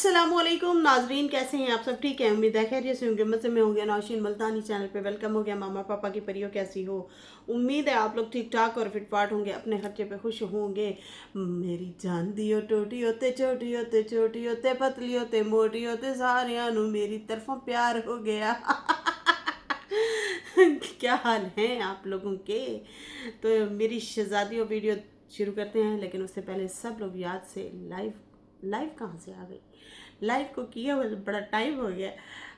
अस्सलामुअलैकुम नाजरीन, कैसे हैं आप सब? ठीक है, उम्मीद है खैरियत से होंगे। मज़े में होंगे। नौशीन मुल्तानी चैनल पे वेलकम हो गया। मामा पापा की परियों कैसी हो? उम्मीद है आप लोग ठीक ठाक और फिटफाट होंगे, अपने खर्चे पे खुश होंगे। मेरी जान दियो टोटी होते छोटी होते छोटी होते पतली होते मोटी होते सारियां नू मेरी तरफों प्यार हो गया। क्या हाल है आप लोगों के? तो मेरी शहजादियों वीडियो शुरू करते हैं, लेकिन उससे पहले सब लोग याद से लाइव लाइव कहाँ से आ गई? लाइव को किया हुआ बड़ा टाइम हो गया।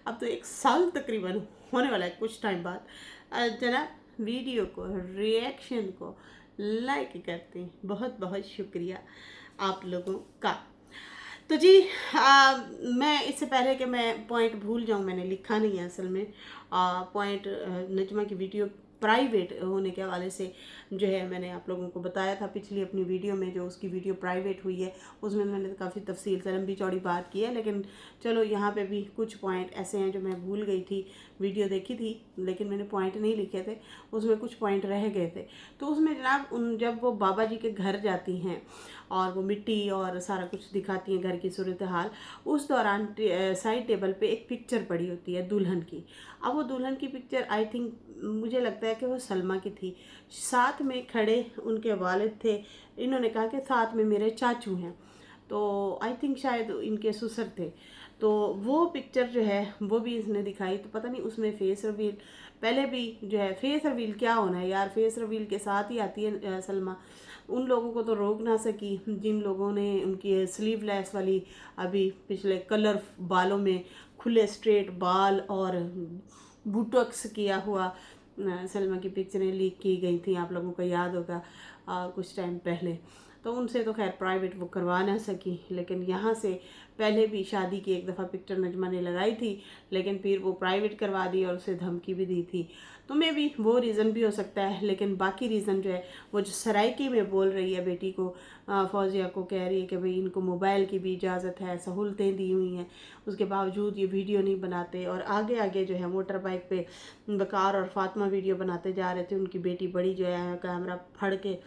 अब तो 1 साल तकरीबन होने वाला है कुछ टाइम बाद। जरा वीडियो को, रिएक्शन को लाइक करते हैं। बहुत बहुत शुक्रिया आप लोगों का। तो जी, मैं इससे पहले कि मैं पॉइंट भूल जाऊं, मैंने लिखा नहीं है असल में पॉइंट। नजमा की वीडियो प्राइवेट होने के हवाले से जो है, मैंने आप लोगों को बताया था पिछली अपनी वीडियो में, जो उसकी वीडियो प्राइवेट हुई है उसमें मैंने काफ़ी तफसील से लंबी चौड़ी बात की है। लेकिन चलो, यहाँ पे भी कुछ पॉइंट ऐसे हैं जो मैं भूल गई थी। वीडियो देखी थी लेकिन मैंने पॉइंट नहीं लिखे थे, उसमें कुछ पॉइंट रह गए थे। तो उसमें जनाब, जब वो बाबा जी के घर जाती हैं और वो मिट्टी और सारा कुछ दिखाती हैं, घर की सूरत हाल, उस दौरान साइड टेबल पे एक पिक्चर पड़ी होती है दुल्हन की। अब वो दुल्हन की पिक्चर, आई थिंक, मुझे लगता है कि वो सलमा की थी। साथ में खड़े उनके वालिद थे। इन्होंने कहा कि साथ में मेरे चाचू हैं, तो आई थिंक शायद इनके ससुर थे। तो वो पिक्चर जो है वो भी इसने दिखाई। तो पता नहीं उसमें फेस रिवील, पहले भी जो है फेस रिवील क्या होना है यार, फेस रिवील के साथ ही आती है सलमा। उन लोगों को तो रोक ना सकी जिन लोगों ने उनकी स्लीवलेस वाली, अभी पिछले कलर बालों में खुले स्ट्रेट बाल और बुटक्स किया हुआ सलमा की पिक्चरें लीक की गई थी, आप लोगों को याद होगा कुछ टाइम पहले। तो उनसे तो खैर प्राइवेट वो करवा ना सकी, लेकिन यहाँ से पहले भी शादी की एक दफ़ा पिक्चर नजमा ने लगाई थी, लेकिन फिर वो प्राइवेट करवा दी और उसे धमकी भी दी थी। तो मे भी वो रीज़न भी हो सकता है, लेकिन बाकी रीज़न जो है वो जो सराइकी में बोल रही है बेटी को, फौजिया को कह रही है कि भाई इनको मोबाइल की भी इजाज़त है, सहूलतें दी हुई हैं, उसके बावजूद ये वीडियो नहीं बनाते। और आगे आगे जो है मोटर बाइक पे वकार और फातिमा वीडियो बनाते जा रहे थे। उनकी बेटी बड़ी जो है कैमरा फड़ के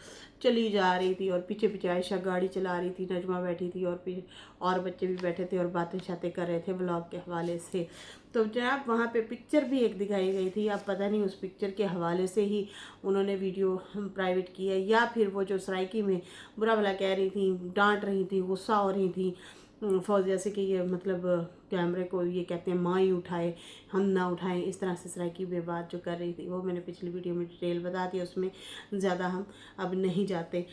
चली जा रही थी और पीछे पीछे आयशा गाड़ी चला रही थी, नजमा बैठी थी और फिर और बच्चे भी बैठे थे और बातें शातें कर रहे थे व्लॉग के हवाले से। तो जनाब, वहाँ पे पिक्चर भी एक दिखाई गई थी। अब पता नहीं उस पिक्चर के हवाले से ही उन्होंने वीडियो प्राइवेट की है, या फिर वो जो सराइकी में बुरा भला कह रही थी, डांट रही थी, गुस्सा हो रही थी फौजिया से कि ये मतलब कैमरे को ये कहते हैं माँ ही उठाए, हम ना उठाएं, इस तरह से सराइकी में बात जो कर रही थी, वो मैंने पिछली वीडियो में डिटेल बता दी, उसमें ज़्यादा हम अब नहीं जाते।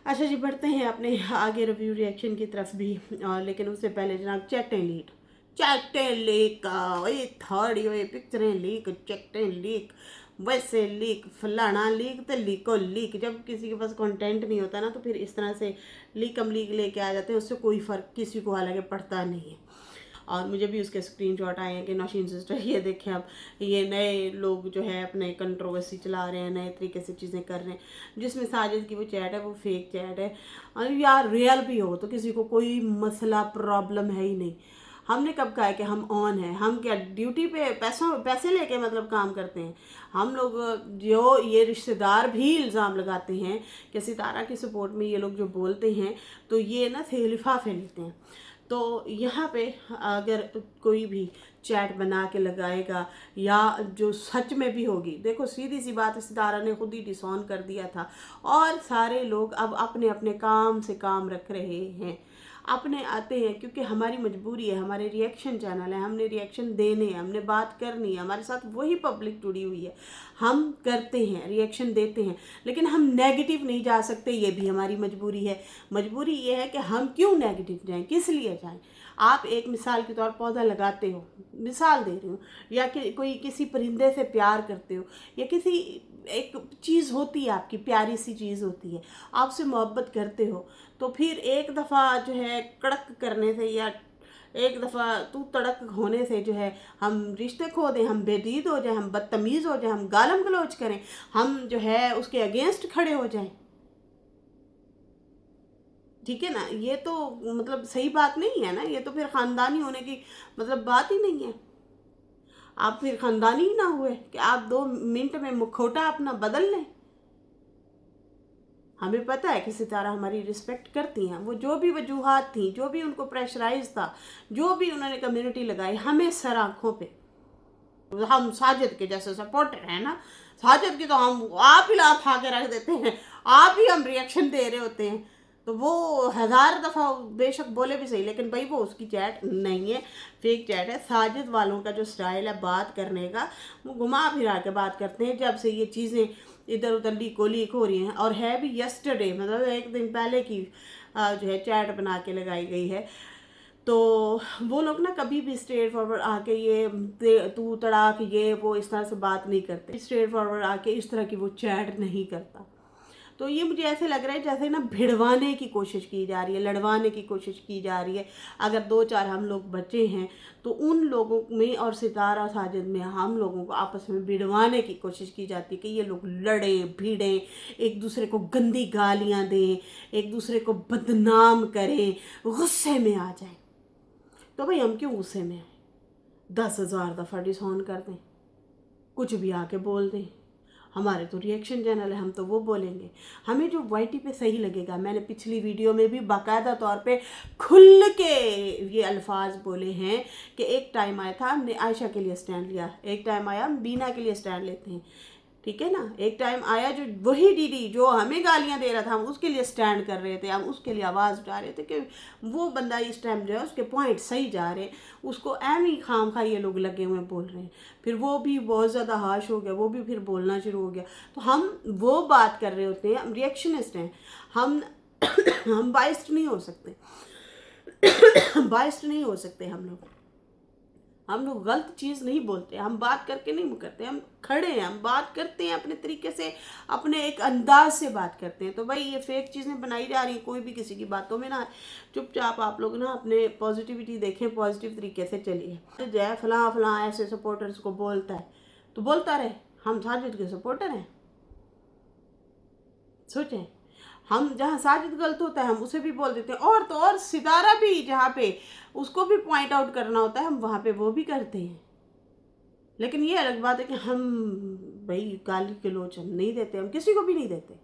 अच्छा जी, बढ़ते हैं अपने आगे रिव्यू रिएक्शन की तरफ भी। लेकिन उससे पहले जनाब, चैटें लीक ये थर्ड ये पिक्चरें लीक, चैटें लीक, वैसे लीक, फलाना लीक, तो लीको लीक। जब किसी के पास कंटेंट नहीं होता ना, तो फिर इस तरह से लीकम लीक लेके आ जाते हैं, उससे कोई फ़र्क किसी को हालांकि पड़ता नहीं है। और मुझे भी उसके स्क्रीनशॉट आए हैं कि नौशीन सिस्टर ये देखें, अब ये नए लोग जो है अपने कंट्रोवर्सी चला रहे हैं, नए तरीके से चीज़ें कर रहे हैं, जिसमें साजिद की वो चैट है वो फेक चैट है। और यार रियल भी हो तो किसी को कोई मसला प्रॉब्लम है ही नहीं। हमने कब कहा है कि हम ऑन है? हम क्या ड्यूटी पे पैसे लेके मतलब काम करते हैं? हम लोग, जो ये रिश्तेदार भी इल्ज़ाम लगाते हैं कि सितारा की सपोर्ट में ये लोग जो बोलते हैं, तो ये ना से लिफाफे लेते हैं। तो यहाँ पे अगर कोई भी चैट बना के लगाएगा, या जो सच में भी होगी, देखो सीधी सी बात, सितारा ने खुद ही डिसऑन कर दिया था और सारे लोग अब अपने अपने काम से काम रख रहे हैं, अपने आते हैं, क्योंकि हमारी मजबूरी है, हमारे रिएक्शन चैनल है, हमने रिएक्शन देने हैं, हमने बात करनी है, हमारे साथ वही पब्लिक जुड़ी हुई है, हम करते हैं, रिएक्शन देते हैं, लेकिन हम नेगेटिव नहीं जा सकते, ये भी हमारी मजबूरी है। मजबूरी ये है कि हम क्यों नेगेटिव जाएं, किस लिए जाएं? आप एक मिसाल के तौर पौधा लगाते हो, मिसाल दे रही हूँ, या कि कोई किसी परिंदे से प्यार करते हो, या किसी एक चीज़ होती है आपकी, प्यारी सी चीज़ होती है, आपसे मोहब्बत करते हो, तो फिर एक दफ़ा जो है कड़क करने से, या एक दफ़ा तू तड़क होने से जो है हम रिश्ते खो दें, हम बेदीद हो जाएं, हम बदतमीज़ हो जाएं, हम गालम गलौज करें, हम जो है उसके अगेंस्ट खड़े हो जाएं? ठीक है ना? ये तो मतलब सही बात नहीं है ना, ये तो फिर ख़ानदानी होने की मतलब बात ही नहीं है। आप फिर ख़ानदानी ही ना हुए कि आप 2 मिनट में मुखौटा अपना बदल लें। हमें पता है कि सितारा हमारी रिस्पेक्ट करती हैं। वो जो भी वजूहात थी, जो भी उनको प्रेशराइज था, जो भी उन्होंने कम्युनिटी लगाई, हमें सर आँखों पे, हम साजिद के जैसे सपोर्टर हैं ना, साजिद की तो हम आप ही लात खा के रख देते हैं, आप ही हम रिएक्शन दे रहे होते हैं। तो वो 1000 दफ़ा बेशक बोले भी सही, लेकिन भाई वो उसकी चैट नहीं है, फेक चैट है। साजिद वालों का जो स्टाइल है बात करने का, वो घुमा फिरा के बात करते हैं। जब से ये चीज़ें इधर उधर लीको लीक हो रही हैं, और है भी यस्टरडे, मतलब एक दिन पहले की जो है चैट बना के लगाई गई है। तो वो लोग ना कभी भी स्ट्रेट फॉरवर्ड आके ये तू तड़ाक ये वो इस तरह से बात नहीं करते। स्ट्रेट फॉरवर्ड आके इस तरह की वो चैट नहीं करता। तो ये मुझे ऐसे लग रहा है जैसे ना भिड़वाने की कोशिश की जा रही है, लड़वाने की कोशिश की जा रही है। अगर 2-4 हम लोग बचे हैं तो उन लोगों में और सितारा साजिद में हम लोगों को आपस में भिड़वाने की कोशिश की जाती है कि ये लोग लड़ें भिड़ें, एक दूसरे को गंदी गालियाँ दें, एक दूसरे को बदनाम करें, गुस्से में आ जाएं। तो भाई हम क्यों गुस्से में आए? 10,000 दफ़ा डिसऑन कर दें, कुछ भी आके बोल दें। हमारे तो रिएक्शन चैनल है, हम तो वो बोलेंगे। हमें जो वाईटी पे सही लगेगा, मैंने पिछली वीडियो में भी बाकायदा तौर पे खुल के ये अल्फाज बोले हैं कि एक टाइम आया था हमने आयशा के लिए स्टैंड लिया, एक टाइम आया हम बीना के लिए स्टैंड लेते हैं, ठीक है ना। एक टाइम आया जो वही दीदी जो हमें गालियां दे रहा था, हम उसके लिए स्टैंड कर रहे थे, हम उसके लिए आवाज़ उठा रहे थे कि वो बंदा इस टाइम जो है उसके पॉइंट सही जा रहे हैं, उसको एम ही खाम खा ये लोग लगे हुए बोल रहे हैं। फिर वो भी बहुत ज़्यादा हाश हो गया, वो भी फिर बोलना शुरू हो गया। तो हम वो बात कर रहे होते हैं, हम रिएक्शनिस्ट हैं, हम हम बाइस्ड नहीं हो सकते, बाइस्ड नहीं हो सकते। हम लोग गलत चीज़ नहीं बोलते, हम बात करके नहीं मुकरते, हम खड़े हैं, हम बात करते हैं अपने तरीके से, अपने एक अंदाज से बात करते हैं। तो भाई ये फेक चीज़ें बनाई जा रही हैं, कोई भी किसी की बातों में ना, चुपचाप आप लोग ना अपने पॉजिटिविटी देखें, पॉजिटिव तरीके से चलिए। जय फलां फलां ऐसे सपोर्टर्स को बोलता है तो बोलता रहे, हम साजिद के सपोर्टर हैं। सोचें, हम जहाँ साजिद गलत होता है हम उसे भी बोल देते हैं, और तो और सितारा भी जहाँ पे उसको भी पॉइंट आउट करना होता है हम वहाँ पे वो भी करते हैं। लेकिन ये अलग बात है कि हम भाई गाली गलौज हम नहीं देते, हम किसी को भी नहीं देते।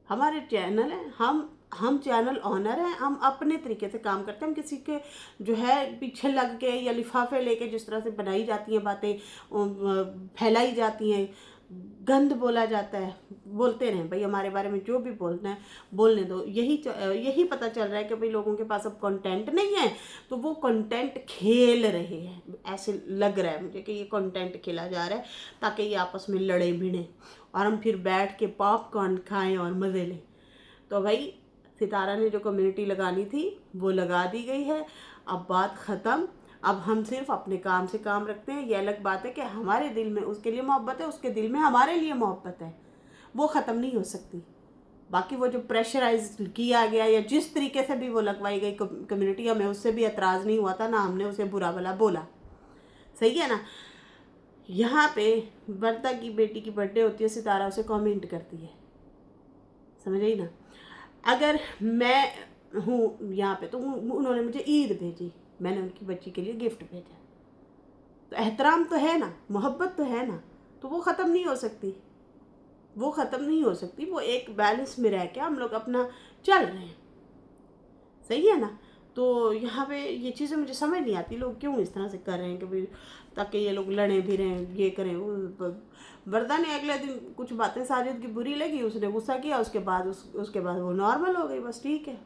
हमारे चैनल है, हम चैनल ऑनर हैं, हम अपने तरीके से काम करते हैं। हम किसी के जो है पीछे लग के या लिफाफे लेके जिस तरह से बनाई जाती हैं बातें, फैलाई जाती हैं, गंद बोला जाता है, बोलते रहें भाई, हमारे बारे में जो भी बोलना है बोलने दो। यही पता चल रहा है कि भाई लोगों के पास अब कंटेंट नहीं है, तो वो कंटेंट खेल रहे हैं। ऐसे लग रहा है मुझे कि ये कंटेंट खेला जा रहा है ताकि ये आपस में लड़े भिड़ें और हम फिर बैठ के पॉपकॉर्न खाएं और मज़े लें। तो भाई सितारा ने जो कम्युनिटी लगानी थी वो लगा दी गई है, अब बात ख़त्म। अब हम सिर्फ अपने काम से काम रखते हैं। ये अलग बात है कि हमारे दिल में उसके लिए मोहब्बत है, उसके दिल में हमारे लिए मोहब्बत है, वो ख़त्म नहीं हो सकती। बाकी वो जो प्रेशराइज किया गया या जिस तरीके से भी वो लगवाई गई कम्युनिटी, हमें उससे भी एतराज़ नहीं हुआ था, ना हमने उसे बुरा भला बोला, सही है ना। यहाँ पे वर्दा की बेटी की बर्थडे होती है, सितारा उसे कमेंट करती है, समझ आई ना। अगर मैं हूँ यहाँ पे तो उन्होंने मुझे ईद भेजी, मैंने उनकी बच्ची के लिए गिफ्ट भेजा, तो एहतराम तो है ना, मोहब्बत तो है ना, तो वो ख़त्म नहीं हो सकती, वो ख़त्म नहीं हो सकती। वो एक बैलेंस में रह के हम लोग अपना चल रहे हैं, सही है ना। तो यहाँ पे ये चीज़ें मुझे समझ नहीं आती, लोग क्यों इस तरह से कर रहे हैं कि भाई ताकि ये लोग लड़ें भी रहें, ये करें। वर्दा ने अगले दिन कुछ बातें साजिद की बुरी लगी, उसने गुस्सा किया, उसके बाद वो नॉर्मल हो गई, बस ठीक है,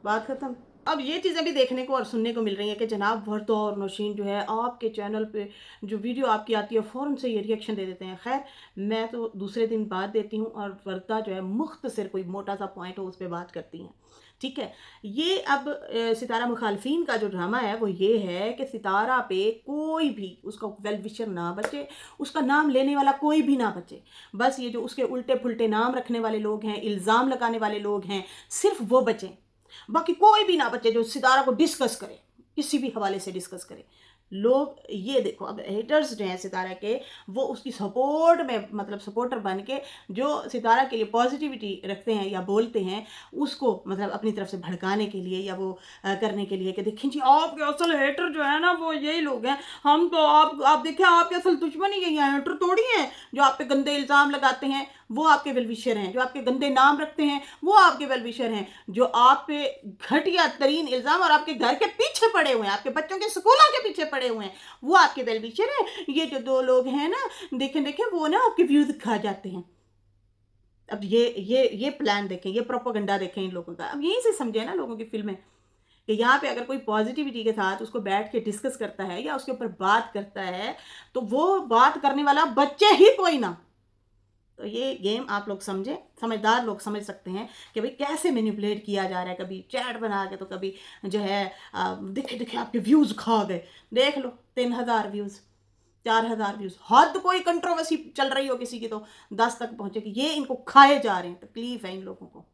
बात ख़त्म। अब ये चीज़ें भी देखने को और सुनने को मिल रही हैं कि जनाब वर्दा और नौशीन जो है आपके चैनल पे जो वीडियो आपकी आती है फ़ौरन से ये रिएक्शन दे देते हैं। खैर मैं तो दूसरे दिन बात देती हूँ और वर्दा जो है मुख्तसर कोई मोटा सा पॉइंट हो उस पर बात करती हैं, ठीक है। ये अब सितारा मुखालफिन का जो ड्रामा है वो ये है कि सितारा पे कोई भी उसका वेल विशर ना बचे, उसका नाम लेने वाला कोई भी ना बचे। बस ये जो उसके उल्टे पुल्टे नाम रखने वाले लोग हैं, इल्ज़ाम लगाने वाले लोग हैं, सिर्फ वो बचें, बाकी कोई भी ना बचे जो सितारा को डिस्कस करे, किसी भी हवाले से डिस्कस करे। लोग ये देखो, अब हेटर्स जो हैं सितारा के, वो उसकी सपोर्ट में मतलब सपोर्टर बन के जो सितारा के लिए पॉजिटिविटी रखते हैं या बोलते हैं, उसको मतलब अपनी तरफ से भड़काने के लिए या वो करने के लिए कि देखें जी आपके असल हेटर जो है ना वो यही लोग हैं, हम तो आप देखें आपके असल दुश्मन ही यही हैं, हेटर थोड़ी हैं जो आप पे गंदे इल्ज़ाम लगाते हैं। वो आपके वेलविशर हैं। जो आपके गंदे नाम रखते हैं वो आपके वेलविशर हैं। जो आप पे घटिया तरीन इल्ज़ाम और आपके घर के पीछे पड़े हुए हैं, आपके बच्चों के स्कूलों के पीछे पड़े हुए हैं, वो आपके वेलविशर हैं। ये जो 2 लोग हैं ना, देखें देखें वो ना आपके व्यूज़ खा जाते हैं। अब ये प्लान देखें, ये प्रोपेगेंडा देखें इन लोगों का। अब यहीं से समझे ना लोगों की फ़िल्में, कि यहाँ पे अगर कोई पॉजिटिविटी के साथ उसको बैठ के डिस्कस करता है या उसके ऊपर बात करता है, तो वो बात करने वाला बच्चे ही कोई ना। तो ये गेम आप लोग समझें, समझदार लोग समझ सकते हैं कि भाई कैसे मैनिपुलेट किया जा रहा है। कभी चैट बना के, तो कभी जो है देखे देखे आपके व्यूज़ खा गए। देख लो 3000 व्यूज़, 4000 व्यूज़, हद कोई कंट्रोवर्सी चल रही हो किसी की तो 10 तक पहुँचेगी। ये इनको खाए जा रहे हैं। तकलीफ है इन लोगों को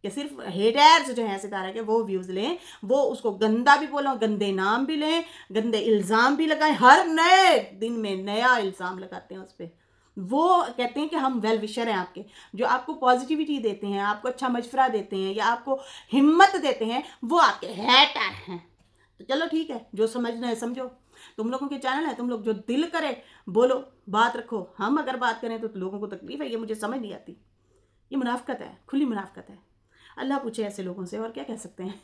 कि सिर्फ हेटर्स जो हैं सितारा के वो व्यूज़ लें, वो उसको गंदा भी बोलो, गंदे नाम भी लें, गंदे इल्ज़ाम भी लगाएं। हर नए दिन में नया इल्ज़ाम लगाते हैं उस पर। वो कहते हैं कि हम वेल विशर हैं आपके, जो आपको पॉजिटिविटी देते हैं, आपको अच्छा मशवरा देते हैं या आपको हिम्मत देते हैं, वो आपके हेटर हैं। तो चलो ठीक है, जो समझना है समझो। तुम लोगों के चैनल है, तुम लोग जो दिल करे बोलो, बात रखो। हम अगर बात करें तो लोगों को तकलीफ है, ये मुझे समझ नहीं आती। ये मुनाफकत है, खुली मुनाफकत है। अल्लाह पूछे ऐसे लोगों से, और क्या कह सकते हैं।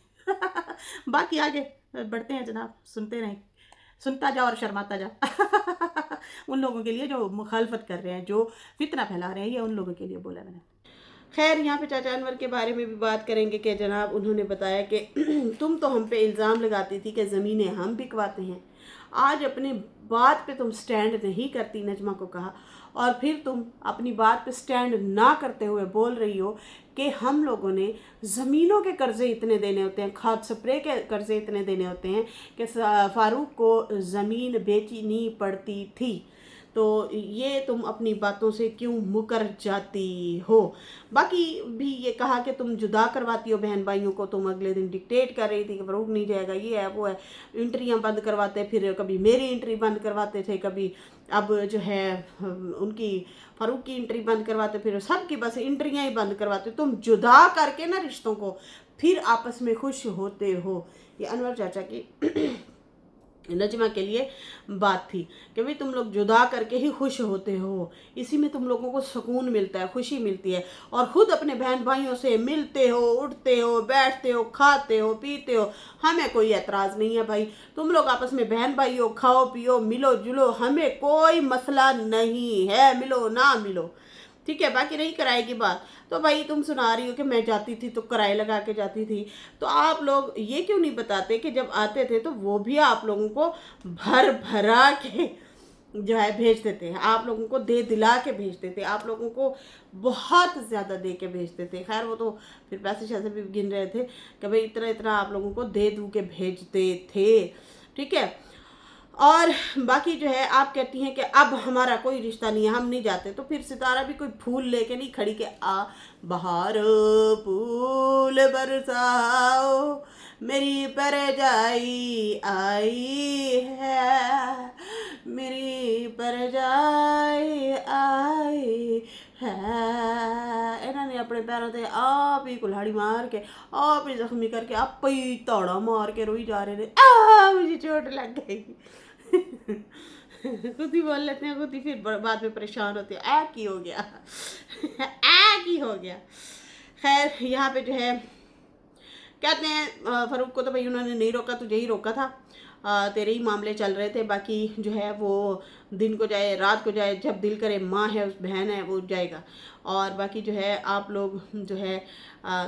बाकी आगे बढ़ते हैं जनाब, सुनते रहें, सुनता जा और शर्माता जा। उन लोगों के लिए जो मुखालफत कर रहे हैं, जो फितना फैला रहे हैं, ये उन लोगों के लिए बोला मैंने। खैर, यहाँ पे चाचा अनवर के बारे में भी बात करेंगे कि जनाब उन्होंने बताया कि तुम तो हम पे इल्ज़ाम लगाती थी कि ज़मीनें हम बिकवाते हैं, आज अपनी बात पे तुम स्टैंड नहीं करती, नजमा को कहा। और फिर तुम अपनी बात पे स्टैंड ना करते हुए बोल रही हो कि हम लोगों ने ज़मीनों के कर्ज़े इतने देने होते हैं, खाद स्प्रे के कर्ज़े इतने देने होते हैं कि फ़ारूक को ज़मीन बेचनी पड़ती थी। तो ये तुम अपनी बातों से क्यों मुकर जाती हो। बाकी भी ये कहा कि तुम जुदा करवाती हो बहन भाइयों को। तुम अगले दिन डिक्टेट कर रही थी कि फ़ारूक नहीं जाएगा, ये है वो है, एंट्रियाँ बंद करवाते, फिर कभी मेरी एंट्री बंद करवाते थे, कभी अब जो है उनकी फ़ारूक की एंट्री बंद करवाते, फिर सबकी बस एंट्रियाँ ही बंद करवाते। तुम जुदा करके ना रिश्तों को फिर आपस में खुश होते हो। ये अनवर चाचा की नजमा के लिए बात थी कि भाई तुम लोग जुदा करके ही खुश होते हो, इसी में तुम लोगों को सुकून मिलता है, खुशी मिलती है, और ख़ुद अपने बहन भाइयों से मिलते हो, उठते हो, बैठते हो, खाते हो, पीते हो। हमें कोई एतराज़ नहीं है भाई, तुम लोग आपस में बहन भाई हो, खाओ पियो, मिलो जुलो, हमें कोई मसला नहीं है, मिलो ना मिलो, ठीक है। बाकी रही किराए की बात, तो भाई तुम सुना रही हो कि मैं जाती थी तो किराए लगा के जाती थी, तो आप लोग ये क्यों नहीं बताते कि जब आते थे तो वो भी आप लोगों को भर भरा के जो है भेजते थे, आप लोगों को दे दिला के भेजते थे, आप लोगों को बहुत ज़्यादा दे के भेजते थे। खैर वो तो फिर पैसे शैसे भी गिन रहे थे कि भाई इतना इतना आप लोगों को दे दू के भेजते थे, ठीक है। और बाकी जो है आप कहती हैं कि अब हमारा कोई रिश्ता नहीं है, हम नहीं जाते, तो फिर सितारा भी कोई फूल लेके नहीं खड़ी के आ बहार फूल बरसाओ मेरी परजाई आई है, मेरी परजाई आई है। इन्होंने अपने पैरों से आप ही कुल्हाड़ी मार के, आप ही जख्मी करके, आप ही तौड़ा मार के रोई जा रहे थे, मुझे चोट लग गई। खुद ही बोल लेते हैं, खुद ही फिर बाद में परेशान होते हैं, ऐ की हो गया। ऐ की हो गया। खैर यहाँ पे जो है कहते हैं फ़ारूक को तो भाई उन्होंने नहीं रोका, तुझे ही रोका था, तेरे ही मामले चल रहे थे। बाकी जो है वो दिन को जाए रात को जाए, जब दिल करे, माँ है उस बहन है वो जाएगा। और बाकी जो है आप लोग जो है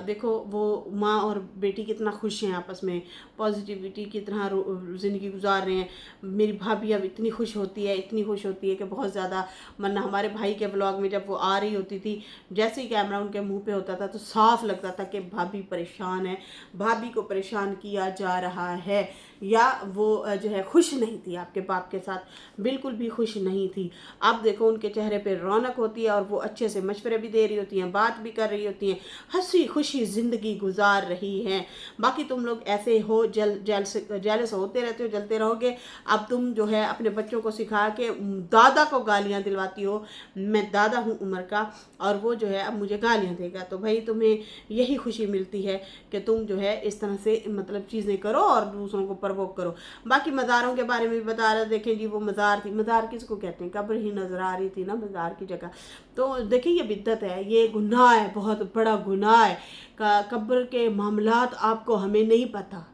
देखो वो माँ और बेटी कितना खुश हैं आपस में, पॉजिटिविटी की तरह ज़िंदगी गुजार रहे हैं। मेरी भाभी अब इतनी खुश होती है, इतनी खुश होती है कि बहुत ज़्यादा। वरना हमारे भाई के ब्लॉग में जब वो आ रही होती थी, जैसे ही कैमरा उनके मुंह पे होता था तो साफ लगता था कि भाभी परेशान है, भाभी को परेशान किया जा रहा है, या वो जो है खुश नहीं थी आपके बाप के साथ, बिल्कुल भी खुश नहीं थी। अब देखो उनके चेहरे पे रौनक होती है और वो अच्छे से मशवरे भी दे रही होती हैं, बात भी कर रही होती हैं, हंसी खुशी ज़िंदगी गुजार रही हैं। बाकी तुम लोग ऐसे हो जेलस होते रहते हो, जलते रहोगे। अब तुम जो है अपने बच्चों को सिखा के दादा को गालियाँ दिलवाती हो, मैं दादा हूँ उम्र का और वो जो है अब मुझे गालियाँ देगा, तो भाई तुम्हें यही खुशी मिलती है कि तुम जो है इस तरह से मतलब चीज़ें करो और दूसरों को प्रवोक करो। बाकी मज़ारों के बारे में भी बता रहे, देखें जी वो मज़ार थी, मज़ार मज़ार किसको कहते हैं, कब्र ही नज़र आ रही थी ना मज़ार की जगह। तो देखिए ये बिद्दत है, ये गुनाह है, बहुत बड़ा गुनाह है। कब्र के मामलात आपको हमें नहीं पता,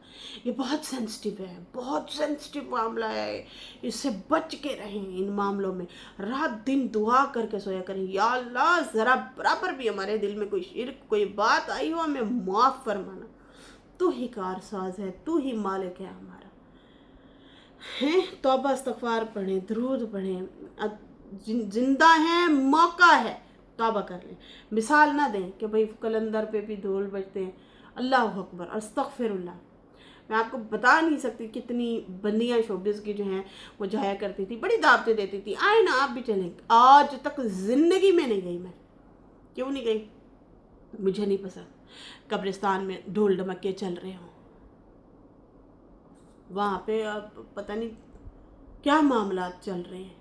ये बहुत सेंसिटिव है, बहुत सेंसिटिव मामला है, इससे बच के रहें। इन मामलों में रात दिन दुआ करके सोया करें, या अल्लाह ज़रा बराबर भी हमारे दिल में कोई शिर्क कोई बात आई हो हमें माफ़ फरमाना, तू ही कारसाज है, तू ही मालिक है हमारा। हैं तौबा इस्तग़फ़ार पढ़ें, दरूद पढ़ें, अब जिंदा हैं, मौका है, तौबा कर लें। मिसाल ना दें कि भाई कलंदर पे भी ढोल बजते हैं, अल्लाह अकबर अस्तग़फ़िरुल्लाह। मैं आपको बता नहीं सकती कितनी बंदियाँ शोबिस की जो हैं वो जाया करती थी, बड़ी दावतें देती थी, आए ना आप भी चलें। आज तक ज़िंदगी में नहीं गई मैं। क्यों नहीं गई? मुझे नहीं पसंद कब्रिस्तान में ढोल ढमक्के चल रहे हों, वहाँ पे अब पता नहीं क्या मामला चल रहे हैं।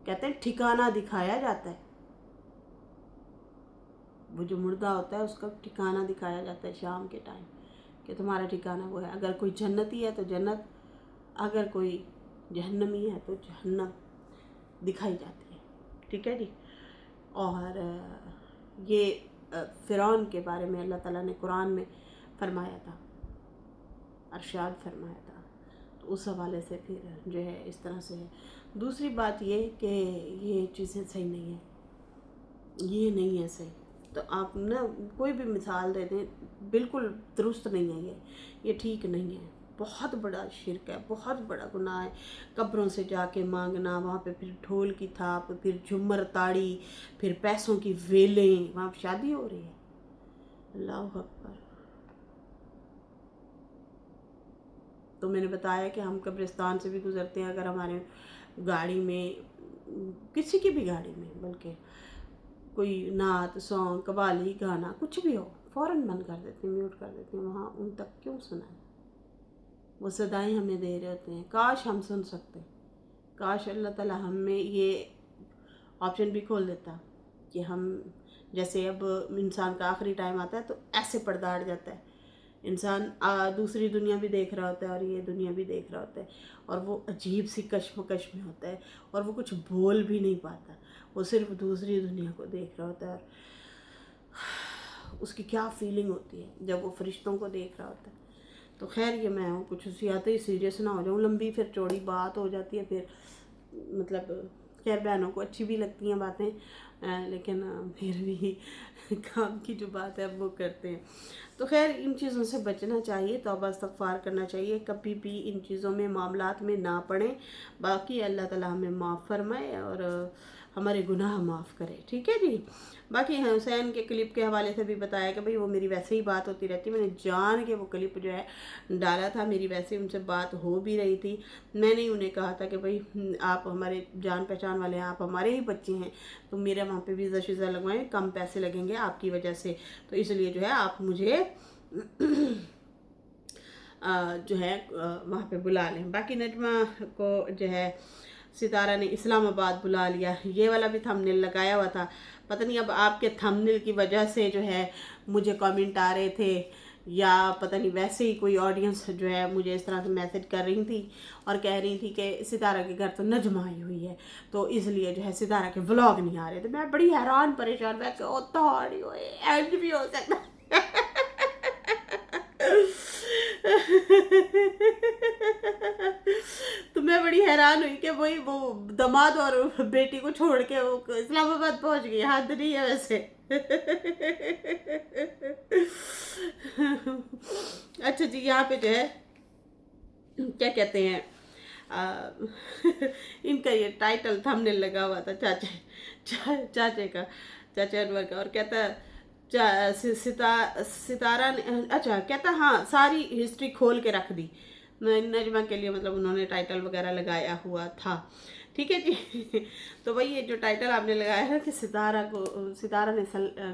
कहते हैं ठिकाना दिखाया जाता है, वो जो मुर्दा होता है उसका ठिकाना दिखाया जाता है शाम के टाइम कि तुम्हारा ठिकाना वो है। अगर कोई जन्नती है तो जन्नत, अगर कोई जहन्नमी है तो जहन्नम दिखाई जाती है। ठीक है जी। और ये फ़िरौन के बारे में अल्लाह ताला ने कुरान में फरमाया था, अरशाद फरमाया था, तो उस हवाले से फिर जो है इस तरह से है। दूसरी बात ये कि ये चीज़ें सही नहीं है, ये नहीं है सही। तो आप ना कोई भी मिसाल दे दें, बिल्कुल दुरुस्त नहीं है, ये ठीक नहीं है, बहुत बड़ा शिर्क है, बहुत बड़ा गुनाह है। कब्रों से जाके मांगना, वहाँ पे फिर ढोल की थाप, फिर झुमर ताड़ी, फिर पैसों की वेलें, वहाँ शादी हो रही है, अल्लाह अकबर। तो मैंने बताया कि हम कब्रिस्तान से भी गुज़रते हैं, अगर हमारे गाड़ी में, किसी की भी गाड़ी में, बल्कि कोई नात सॉन्ग कवाली गाना कुछ भी हो, फ़ौरन बंद कर देते हैं, म्यूट कर देते हैं। वहाँ उन तक क्यों सुनाएं? वो सदाएं हमें दे रहे होते हैं, काश हम सुन सकते, काश अल्लाह ताला हमें ये ऑप्शन भी खोल देता कि हम, जैसे अब इंसान का आखिरी टाइम आता है तो ऐसे पर्दा हट जाता है, इंसान दूसरी दुनिया भी देख रहा होता है और ये दुनिया भी देख रहा होता है, और वो अजीब सी कश्मकश में होता है और वो कुछ बोल भी नहीं पाता, वो सिर्फ दूसरी दुनिया को देख रहा होता है। और उसकी क्या फीलिंग होती है जब वो फरिश्तों को देख रहा होता है। तो खैर ये मैं हूँ कुछ ज़्यादा ही सीरियस ना हो जाऊँ, लंबी फिर चौड़ी बात हो जाती है, फिर मतलब खैर बहनों को अच्छी भी लगती हैं बातें, लेकिन फिर भी काम की जो बात है वो करते हैं। तो खैर इन चीज़ों से बचना चाहिए, तौबा इस्तग़फ़ार करना चाहिए, कभी भी इन चीज़ों में मामलात में ना पड़ें। बाकी अल्लाह ताला हमें माफ़ फरमाए और हमारे गुनाह माफ़ करे। ठीक है जी। बाकी हुसैन के क्लिप के हवाले से भी बताया कि भाई वो मेरी वैसे ही बात होती रहती है, मैंने जान के वो क्लिप जो है डाला था, मेरी वैसे उनसे बात हो भी रही थी। मैंने ही उन्हें कहा था कि भाई आप हमारे जान पहचान वाले हैं, आप हमारे ही बच्चे हैं, तो मेरा वहाँ पे वीज़ा शीज़ा लगवाएं, कम पैसे लगेंगे आपकी वजह से, तो इसलिए जो है आप मुझे जो है वहाँ पे बुला लें। बाकी नजमा को जो है सितारा ने इस्लामाबाद बुला लिया, ये वाला भी थंबनेल लगाया हुआ था। पता नहीं अब आपके थंबनेल की वजह से जो है मुझे कमेंट आ रहे थे, या पता नहीं वैसे ही कोई ऑडियंस जो है मुझे इस तरह से मैसेज कर रही थी और कह रही थी कि सितारा के घर तो नजमा आई हुई है, तो इसलिए जो है सितारा के व्लॉग नहीं आ रहे थे। मैं बड़ी हैरान परेशान, मैं ऐड भी हो सकता तो मैं बड़ी हैरान हुई कि वही वो दामाद और बेटी को छोड़ के वो इस्लामाबाद पहुंच गई, हद नहीं है वैसे। अच्छा जी, यहाँ पे जो है क्या कहते हैं इनका ये टाइटल थंबनेल लगा हुआ था चाचे का, चाचा अनवर का, और कहता सितारा ने, अच्छा कहता हाँ सारी हिस्ट्री खोल के रख दी, नजमा के लिए मतलब उन्होंने टाइटल वगैरह लगाया हुआ था। ठीक है जी। तो वही ये जो टाइटल आपने लगाया है कि सितारा ने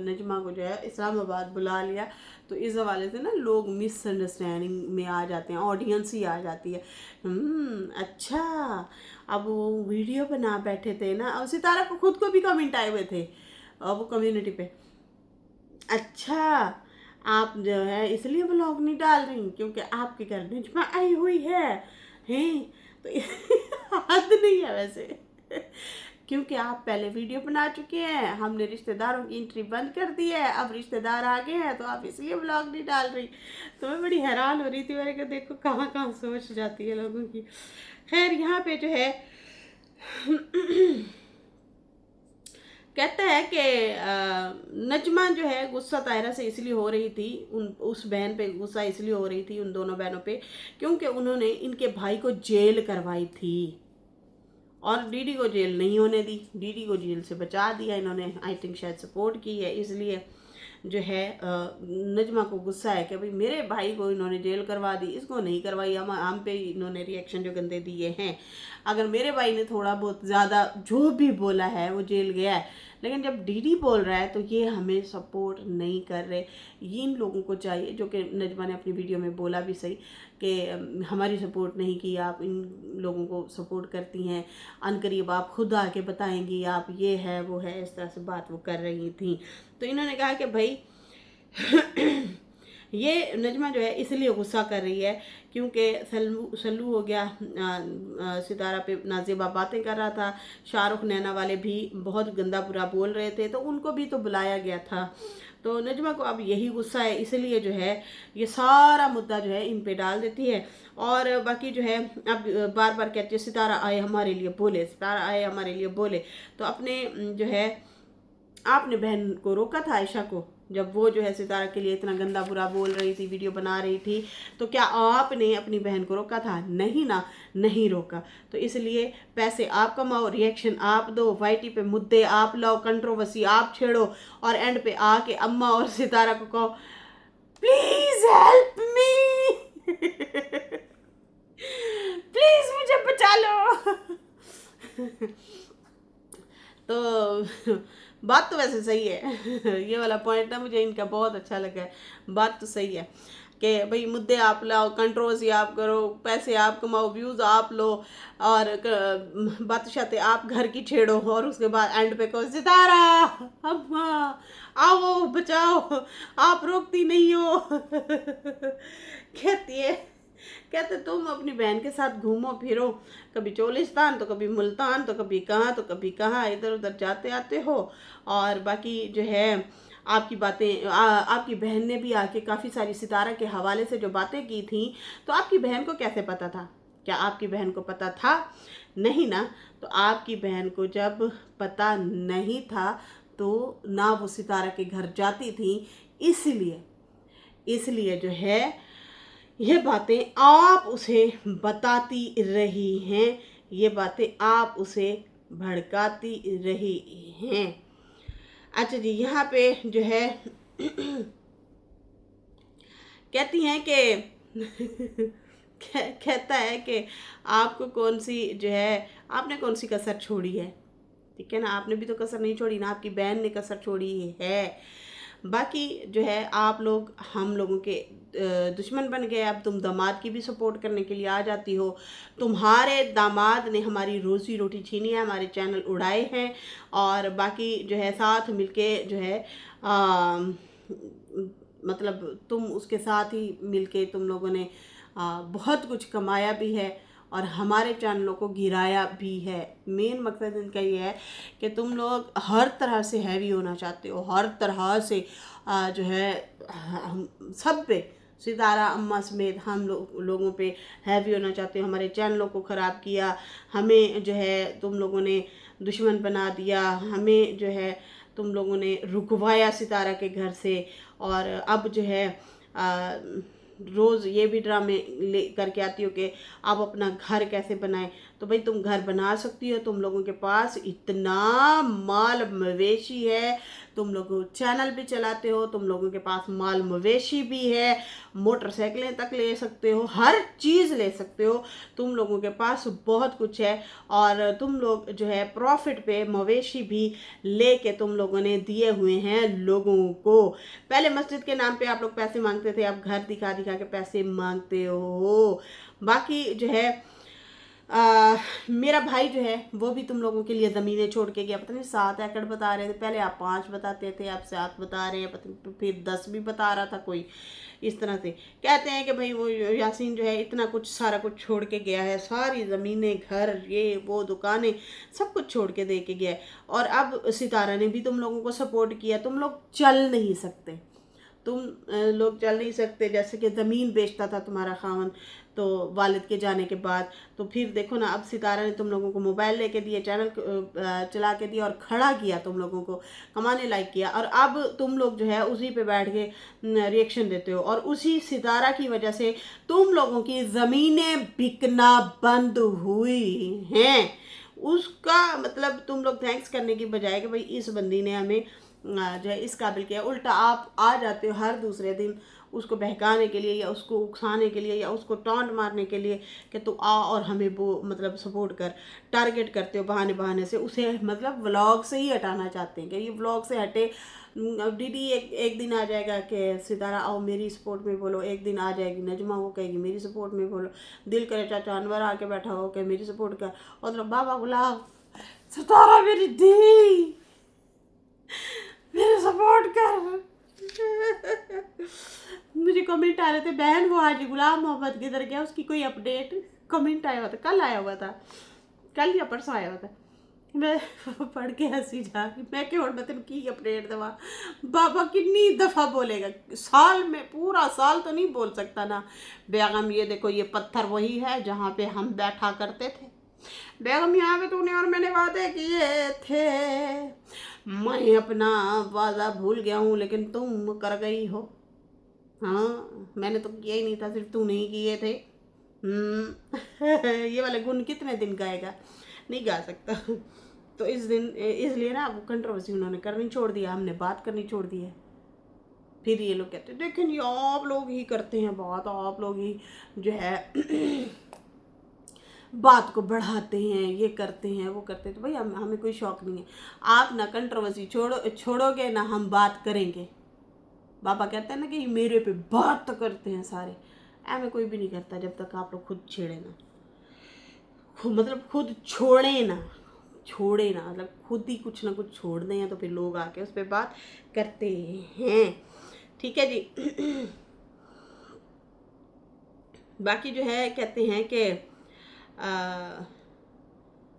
नजमा को जो है इस्लामाबाद बुला लिया, तो इस हवाले से ना लोग मिसअंडरस्टैंडिंग में आ जाते हैं, ऑडियंस ही आ जाती है। अच्छा, अब वो वीडियो बना बैठे थे ना, अब सितारा को खुद को भी कमेंट आए हुए थे वो कम्युनिटी पे, अच्छा आप जो है इसलिए ब्लॉग नहीं डाल रही क्योंकि आपके घर नजमा आई हुई है, हैं तो हद नहीं है वैसे, क्योंकि आप पहले वीडियो बना चुके हैं, हमने रिश्तेदारों की एंट्री बंद कर दी है, अब रिश्तेदार आ गए हैं तो आप इसलिए ब्लॉग नहीं डाल रही। तो मैं बड़ी हैरान हो रही थी, मैंने कहा देखो कहाँ कहाँ सोच जाती है लोगों की। खैर यहाँ पे जो है कहता है कि नजमा जो है गुस्सा तायरा से इसलिए हो रही थी, उस बहन पे गुस्सा इसलिए हो रही थी, उन दोनों बहनों पे, क्योंकि उन्होंने इनके भाई को जेल करवाई थी और डीडी को जेल नहीं होने दी, डीडी को जेल से बचा दिया इन्होंने। आई थिंक शायद सपोर्ट की है, इसलिए जो है नजमा को गुस्सा है कि भाई मेरे भाई को इन्होंने जेल करवा दी, इसको नहीं करवाई। हम पे इन्होंने रिएक्शन जो गंदे दिए हैं। अगर मेरे भाई ने थोड़ा बहुत ज़्यादा जो भी बोला है वो जेल गया है, लेकिन जब डीडी बोल रहा है तो ये हमें सपोर्ट नहीं कर रहे। ये इन लोगों को चाहिए, जो कि नजमा ने अपनी वीडियो में बोला भी सही कि हमारी सपोर्ट नहीं की, आप इन लोगों को सपोर्ट करती हैं, अनकरीब आप खुद आके बताएंगी आप ये है वो है, इस तरह से बात वो कर रही थी। तो इन्होंने कहा कि भाई ये नजमा जो है इसलिए गुस्सा कर रही है क्योंकि सल्लू हो गया, सितारा पे नाजिबा बातें कर रहा था, शाहरुख नैना वाले भी बहुत गंदा बुरा बोल रहे थे, तो उनको भी तो बुलाया गया था। तो नजमा को अब यही गुस्सा है, इसलिए जो है ये सारा मुद्दा जो है इन पे डाल देती है। और बाकी जो है अब बार बार कहती है सितारा आए हमारे लिए बोले, सितारा आए हमारे लिए बोले। तो अपने जो है आपने बहन को रोका था आयशा को, जब वो जो है सितारा के लिए इतना गंदा बुरा बोल रही थी, वीडियो बना रही थी, तो क्या आपने अपनी बहन को रोका था? नहीं ना, नहीं रोका। तो इसलिए पैसे आप कमाओ, रिएक्शन आप दो, वाईटी पे मुद्दे आप लाओ, कंट्रोवर्सी आप छेड़ो, और एंड पे आके अम्मा और सितारा को कहो प्लीज हेल्प मी, प्लीज मुझे बचा लो। तो बात तो वैसे सही है, ये वाला पॉइंट ना मुझे इनका बहुत अच्छा लगा है। बात तो सही है कि भाई मुद्दे आप लाओ, कंट्रोवर्सी आप करो, पैसे आप कमाओ, व्यूज़ आप लो, और बात आप घर की छेड़ो, और उसके बाद एंड पे कहो सितारा अम्मा आओ बचाओ, आप रोकती नहीं हो। कहती है, कहते तुम अपनी बहन के साथ घूमो फिरो, कभी चोलिस्तान तो कभी मुल्तान तो कभी कहाँ इधर उधर जाते आते हो। और बाकी जो है आपकी बातें आपकी बहन ने भी आके काफ़ी सारी सितारा के हवाले से जो बातें की थी, तो आपकी बहन को कैसे पता था? क्या आपकी बहन को पता था? नहीं ना। तो आपकी बहन को जब पता नहीं था तो ना वो सितारा के घर जाती थी, इसलिए जो है ये बातें आप उसे बताती रही हैं, ये बातें आप उसे भड़काती रही हैं। अच्छा जी, यहाँ पे जो है कहती हैं कि कहता है कि आपको कौन सी जो है, आपने कौन सी कसर छोड़ी है? ठीक है ना, आपने भी तो कसर नहीं छोड़ी ना, आपकी बहन ने कसर छोड़ी है। बाकी जो है आप लोग हम लोगों के दुश्मन बन गए। अब तुम दामाद की भी सपोर्ट करने के लिए आ जाती हो। तुम्हारे दामाद ने हमारी रोज़ी रोटी छीनी है, हमारे चैनल उड़ाए हैं, और बाकी जो है साथ मिलके जो है मतलब तुम उसके साथ ही मिलके तुम लोगों ने बहुत कुछ कमाया भी है और हमारे चैनलों को गिराया भी है। मेन मकसद इनका ये है कि तुम लोग हर तरह से हैवी होना चाहते हो, हर तरह से जो है हम सब पे, सितारा अम्मा समेत हम लोगों पे हैवी होना चाहते हो। हमारे चैनलों को ख़राब किया, हमें जो है तुम लोगों ने दुश्मन बना दिया, हमें जो है तुम लोगों ने रुकवाया सितारा के घर से, और अब जो है रोज़ ये भी ड्रामे ले करके आती हो कि आप अपना घर कैसे बनाएं। तो भाई तुम घर बना सकती हो, तुम लोगों के पास इतना माल मवेशी है, तुम लोग चैनल भी चलाते हो, तुम लोगों के पास माल मवेशी भी है, मोटरसाइकिलें तक ले सकते हो, हर चीज़ ले सकते हो, तुम लोगों के पास बहुत कुछ है। और तुम लोग जो है प्रॉफिट पे मवेशी भी लेके तुम लोगों ने दिए हुए हैं लोगों को। पहले मस्जिद के नाम पे आप लोग पैसे मांगते थे, अब घर दिखा दिखा के पैसे मांगते हो। बाकी जो है मेरा भाई जो है वो भी तुम लोगों के लिए ज़मीनें छोड़ के गया। पता नहीं 7 एकड़ बता रहे थे, पहले आप 5 बताते थे, आप 7 बता रहे हैं, पता नहीं फिर 10 भी बता रहा था कोई। इस तरह से कहते हैं कि भाई वो यासीन जो है इतना कुछ सारा कुछ छोड़ के गया है, सारी ज़मीनें, घर, ये वो, दुकानें, सब कुछ छोड़ के दे के गया है। और अब सितारा ने भी तुम लोगों को सपोर्ट किया। तुम लोग चल नहीं सकते, तुम लोग चल नहीं सकते। जैसे कि ज़मीन बेचता था तुम्हारा खावन तो वालिद के जाने के बाद, तो फिर देखो ना, अब सितारा ने तुम लोगों को मोबाइल लेके दिए, चैनल चला के दिया और खड़ा किया, तुम लोगों को कमाने लायक किया। और अब तुम लोग जो है उसी पे बैठ के रिएक्शन देते हो, और उसी सितारा की वजह से तुम लोगों की ज़मीनें बिकना बंद हुई हैं। उसका मतलब तुम लोग थैंक्स करने की बजाय कि भाई इस बंदी ने हमें जो है इस काबिल किया, उल्टा आप आ जाते हो हर दूसरे दिन उसको बहकाने के लिए या उसको उकसाने के लिए या उसको टॉन्ट मारने के लिए कि तू आ और हमें वो मतलब सपोर्ट कर, टारगेट करते हो बहाने बहाने से उसे, मतलब व्लॉग से ही हटाना चाहते हैं कि ये व्लॉग से हटे। दीदी एक दिन आ जाएगा कि सितारा आओ मेरी सपोर्ट में बोलो, एक दिन आ जाएगी नजमा वो कहेगी मेरी सपोर्ट में बोलो, दिल करे चाचा अनवर आके बैठा हो कि मेरी सपोर्ट कर, और बाबा गुलाब सितारा मेरी दी मेरे सपोर्ट कर। मुझे कमेंट आ रहे थे बहन वो आज गुलाम मोहम्मद किधर गया, उसकी कोई अपडेट। कमेंट आया हुआ था, कल आया हुआ था, कल या परसों आया हुआ था। मैं पढ़ के हंसी जा रही, मैं क्यों मैं तेन की अपडेट दवा। बाबा कितनी दफ़ा बोलेगा साल में, पूरा साल तो नहीं बोल सकता ना। बेगम ये देखो ये पत्थर वही है जहाँ पे हम बैठा करते थे, बेगम यहाँ पे तूने और मैंने वादे किए थे, मैं अपना वादा भूल गया हूँ लेकिन तुम कर गई हो। हाँ मैंने तो किया ही नहीं था, सिर्फ तू नहीं किए थे। ये वाले गुण कितने दिन गाएगा, नहीं गा सकता। तो इस दिन इसलिए ना वो कंट्रोवर्सी उन्होंने करनी छोड़ दिया, हमने बात करनी छोड़ दी है। फिर ये लोग कहते हैं लेकिन ये आप लोग ही करते हैं बात, आप लोग ही जो है बात को बढ़ाते हैं, ये करते हैं वो करते हैं। तो भाई हमें कोई शौक नहीं है। आप ना कंट्रोवर्सी छोड़ोगे ना हम बात करेंगे। बाबा कहते हैं ना कि मेरे पे बात तो करते हैं सारे, ऐमें कोई भी नहीं करता जब तक आप लोग खुद छेड़े ना, मतलब खुद छोड़े ना, मतलब खुद ही कुछ ना कुछ छोड़ दें तो फिर लोग आके उस पर बात करते हैं। ठीक है जी। बाकी जो है कहते हैं कि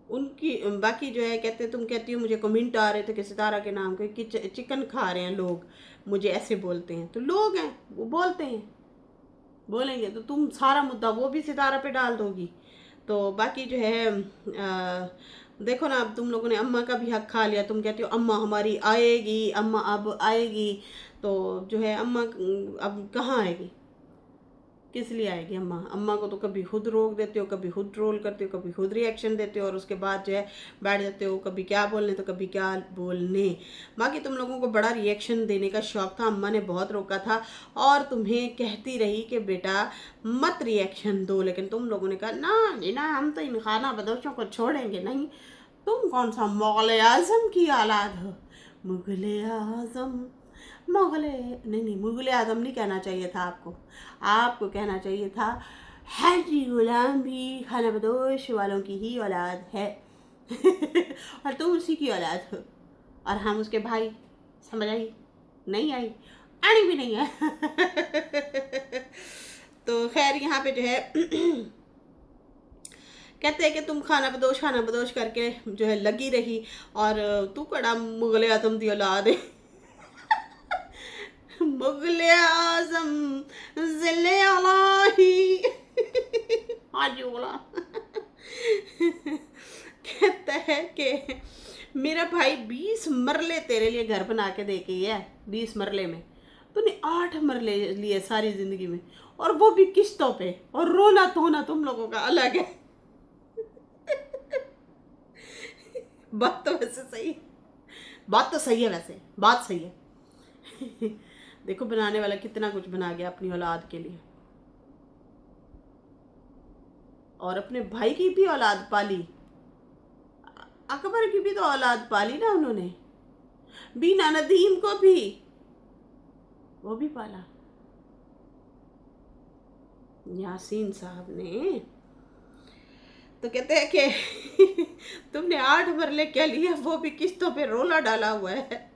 उनकी बाकी जो है कहते तुम कहती हो मुझे कमेंट आ रहे थे कि सितारा के नाम के कि चिकन खा रहे हैं लोग, मुझे ऐसे बोलते हैं। तो लोग हैं वो बोलते हैं, बोलेंगे तो तुम सारा मुद्दा वो भी सितारा पे डाल दोगी। तो बाकी जो है देखो ना, अब तुम लोगों ने अम्मा का भी हक खा लिया। तुम कहती हो अम्मा हमारी आएगी, अम्मा अब आएगी, तो जो है अम्मा अब कहाँ आएगी, किस लिए आएगी अम्मा। अम्मा को तो कभी खुद रोक देते हो, कभी खुद ट्रोल करते हो, कभी खुद रिएक्शन देते हो, और उसके बाद जो है बैठ जाते हो कभी क्या बोलने तो कभी क्या बोलने। बाकी तुम लोगों को बड़ा रिएक्शन देने का शौक था, अम्मा ने बहुत रोका था और तुम्हें कहती रही कि बेटा मत रिएक्शन दो, लेकिन तुम लोगों ने कहा ना जी ना, हम तो इन खाना बदोशों को छोड़ेंगे नहीं। तुम कौन सा मुग़ल आज़म की औलाद हो, मुग़ल आज़म, मुग़ल नहीं नहीं, मुग़ल आज़म नहीं कहना चाहिए था आपको, आपको कहना चाहिए था हाजी गुलाम भी खाना बदोश वालों की ही औलाद है। और तुम उसी की औलाद हो और हम उसके भाई। समझ आई? नहीं आई? आनी भी नहीं है। तो खैर यहाँ पे जो है कहते हैं कि तुम खाना बदोश करके जो है लगी रही, और तू कड़ा मुग़ल आज़म दी औलाद है। मुग़ल आज़म ज़िले अलाही। हाजी गुलाम कहता है कि मेरा भाई 20 मरले तेरे लिए घर बना के दे के है, 20 मरले में तूने 8 मरले लिए सारी जिंदगी में, और वो भी किस्तों पे, और रोना धोना तुम लोगों का अलग है। बात तो वैसे सही, बात तो सही है, वैसे बात सही है। देखो बनाने वाला कितना कुछ बना गया अपनी औलाद के लिए, और अपने भाई की भी औलाद पाली, अकबर की भी तो औलाद पाली ना उन्होंने, बीना नदीम को भी वो भी पाला यासीन साहब ने। तो कहते हैं कि तुमने 8 मरले क्या लिया, वो भी किस्तों पे रोला डाला हुआ है।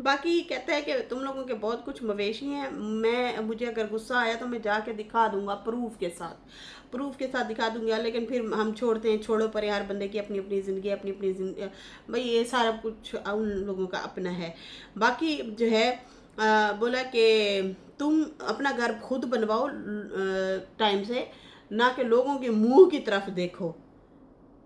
बाकी कहते हैं कि तुम लोगों के बहुत कुछ मवेशी हैं, मुझे अगर गुस्सा आया तो मैं जाके दिखा दूंगा प्रूफ के साथ दिखा दूंगा, लेकिन फिर हम छोड़ते हैं, छोड़ो पर यार, बंदे की अपनी अपनी ज़िंदगी, अपनी अपनी जिंदगी, भाई ये सारा कुछ उन लोगों का अपना है। बाकी जो है बोला कि तुम अपना घर खुद बनवाओ टाइम से, ना कि लोगों के मुंह की तरफ देखो,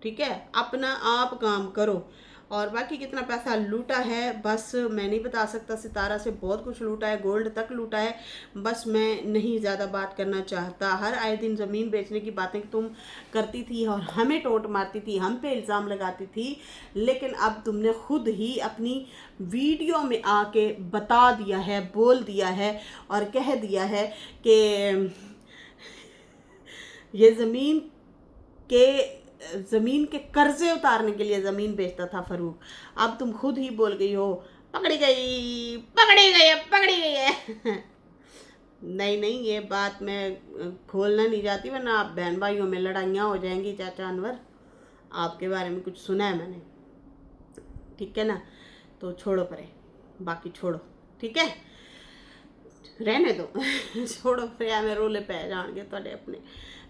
ठीक है, अपना आप काम करो। और बाकी कितना पैसा लूटा है बस मैं नहीं बता सकता, सितारा से बहुत कुछ लूटा है, गोल्ड तक लूटा है, बस मैं नहीं ज़्यादा बात करना चाहता। हर आए दिन ज़मीन बेचने की बातें तुम करती थी और हमें टोंट मारती थी, हम पे इल्ज़ाम लगाती थी, लेकिन अब तुमने खुद ही अपनी वीडियो में आके बता दिया है, बोल दिया है और कह दिया है कि ये ज़मीन के कर्जे उतारने के लिए ज़मीन बेचता था फ़ारूक। अब तुम खुद ही बोल गई हो पकड़ी गई, पकड़ी गई है, पकड़ी गई है। नहीं नहीं, ये बात मैं खोलना नहीं चाहती, वरना आप बहन भाइयों में लड़ाइयाँ हो जाएंगी। चाचा अनवर, आपके बारे में कुछ सुना है मैंने, ठीक है ना, तो छोड़ो परे, बाकी छोड़ो, ठीक है, रहने दो। छोड़ो परे, मैं रोले पै जान गए थोड़े अपने,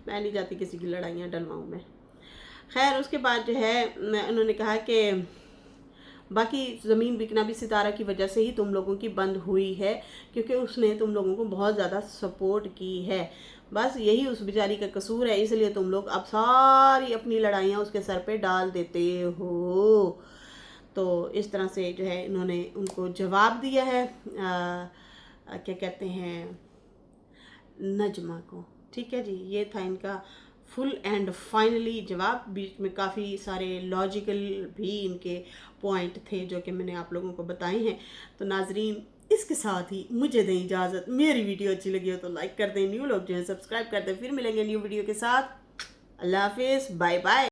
मैं नहीं चाहती किसी की लड़ाइयाँ डलवाऊँ मैं। खैर उसके बाद जो है उन्होंने कहा कि बाकी ज़मीन बिकना भी सितारा की वजह से ही तुम लोगों की बंद हुई है, क्योंकि उसने तुम लोगों को बहुत ज़्यादा सपोर्ट की है, बस यही उस बेचारी का कसूर है, इसलिए तुम लोग अब सारी अपनी लड़ाइयाँ उसके सर पे डाल देते हो। तो इस तरह से जो है इन्होंने उनको जवाब दिया है, क्या कहते हैं, नजमा को, ठीक है जी। ये था इनका फुल एंड फाइनली जवाब। बीच में काफ़ी सारे लॉजिकल भी इनके पॉइंट थे जो कि मैंने आप लोगों को बताए हैं। तो नाजरीन, इसके साथ ही मुझे दें इजाज़त। मेरी वीडियो अच्छी लगी हो तो लाइक कर दें, न्यू लोग जो है सब्सक्राइब कर दें। फिर मिलेंगे न्यू वीडियो के साथ। अल्लाह हाफिज़, बाय बाय।